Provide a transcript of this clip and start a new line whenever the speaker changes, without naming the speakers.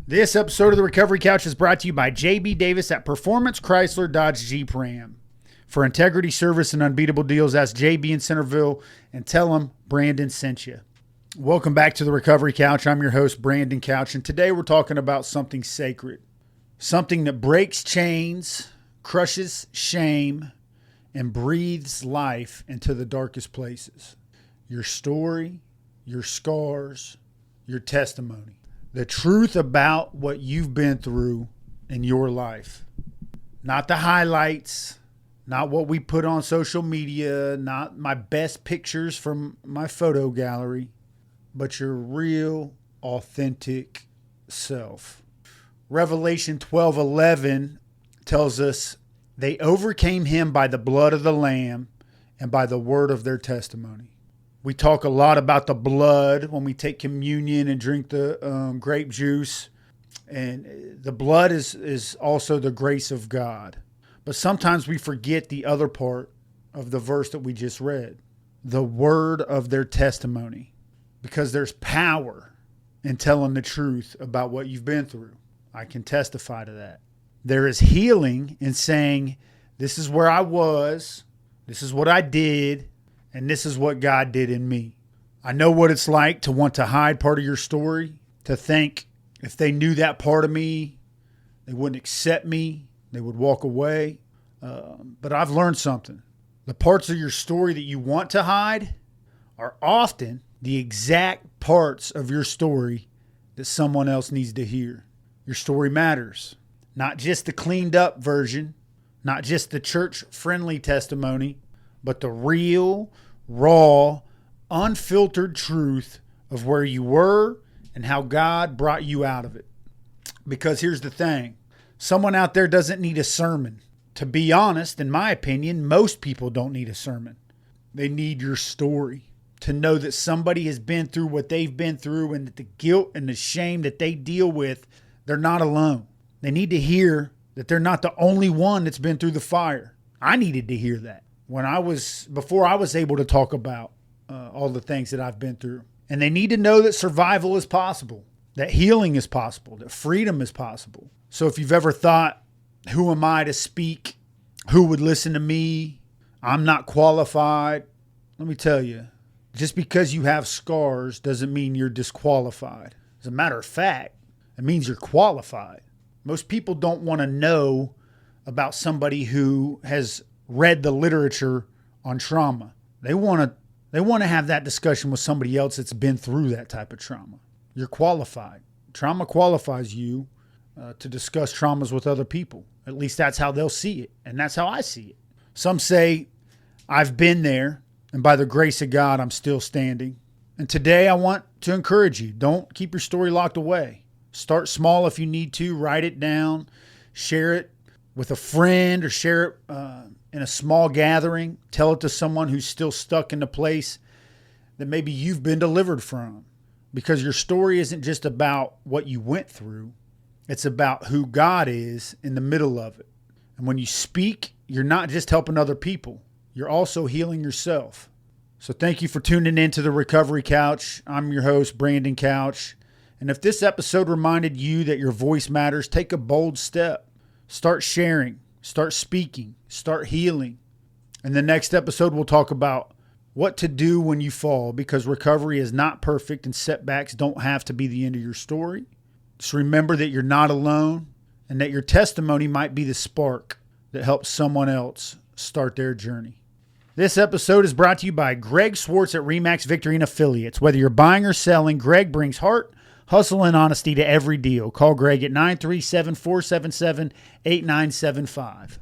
This episode of the Recovery Couch is brought to you by JB Davis at Performance Chrysler Dodge Jeep Ram. For integrity, service, and unbeatable deals, ask JB in Centerville and tell him Brandon sent you. Welcome back to the Recovery Couch. I'm your host, Brandon Couch, and today we're talking about something sacred. Something that breaks chains, crushes shame, and breathes life into the darkest places. Your story, your scars, your testimony. The truth about what you've been through in your life. Not the highlights, not what we put on social media, not my best pictures from my photo gallery, but your real, authentic self. Revelation 12:11 tells us, they overcame him by the blood of the Lamb and by the word of their testimony. We talk a lot about the blood when we take communion and drink the grape juice. And the blood is also the grace of God. But sometimes we forget the other part of the verse that we just read. The word of their testimony. Because there's power in telling the truth about what you've been through. I can testify to that. There is healing in saying, this is where I was, this is what I did, and this is what God did in me. I know what it's like to want to hide part of your story, to think if they knew that part of me, they wouldn't accept me, they would walk away. But I've learned something. The parts of your story that you want to hide are often the exact parts of your story that someone else needs to hear. Your story matters. Not just the cleaned up version, not just the church-friendly testimony, but the real, raw, unfiltered truth of where you were and how God brought you out of it. Because here's the thing. Someone out there doesn't need a sermon. To be honest, in my opinion, most people don't need a sermon. They need your story. To know that somebody has been through what they've been through and that the guilt and the shame that they deal with, they're not alone. They need to hear that they're not the only one that's been through the fire. I needed to hear that before I was able to talk about all the things that I've been through. And they need to know that survival is possible, that healing is possible, that freedom is possible. So if you've ever thought, who am I to speak? Who would listen to me? I'm not qualified. Let me tell you, just because you have scars doesn't mean you're disqualified. As a matter of fact, it means you're qualified. Most people don't want to know about somebody who has read the literature on trauma. They want to have that discussion with somebody else that's been through that type of trauma. You're qualified. Trauma qualifies you to discuss traumas with other people. At least that's how they'll see it, and that's how I see it. Some say, I've been there, and by the grace of God, I'm still standing. And today I want to encourage you. Don't keep your story locked away. Start small if you need to. Write it down. Share it with a friend or share it in a small gathering. Tell it to someone who's still stuck in the place that maybe you've been delivered from. Because your story isn't just about what you went through. It's about who God is in the middle of it. And when you speak, you're not just helping other people. You're also healing yourself. So thank you for tuning in to the Recovery Couch. I'm your host, Brandon Couch. And if this episode reminded you that your voice matters, take a bold step. Start sharing, start speaking, start healing. In the next episode, we'll talk about what to do when you fall, because recovery is not perfect and setbacks don't have to be the end of your story. Just remember that you're not alone and that your testimony might be the spark that helps someone else start their journey. This episode is brought to you by Greg Swartz at RE/MAX Victory and Affiliates. Whether you're buying or selling, Greg brings heart, hustle, and honesty to every deal. Call Greg at 937-477-8975.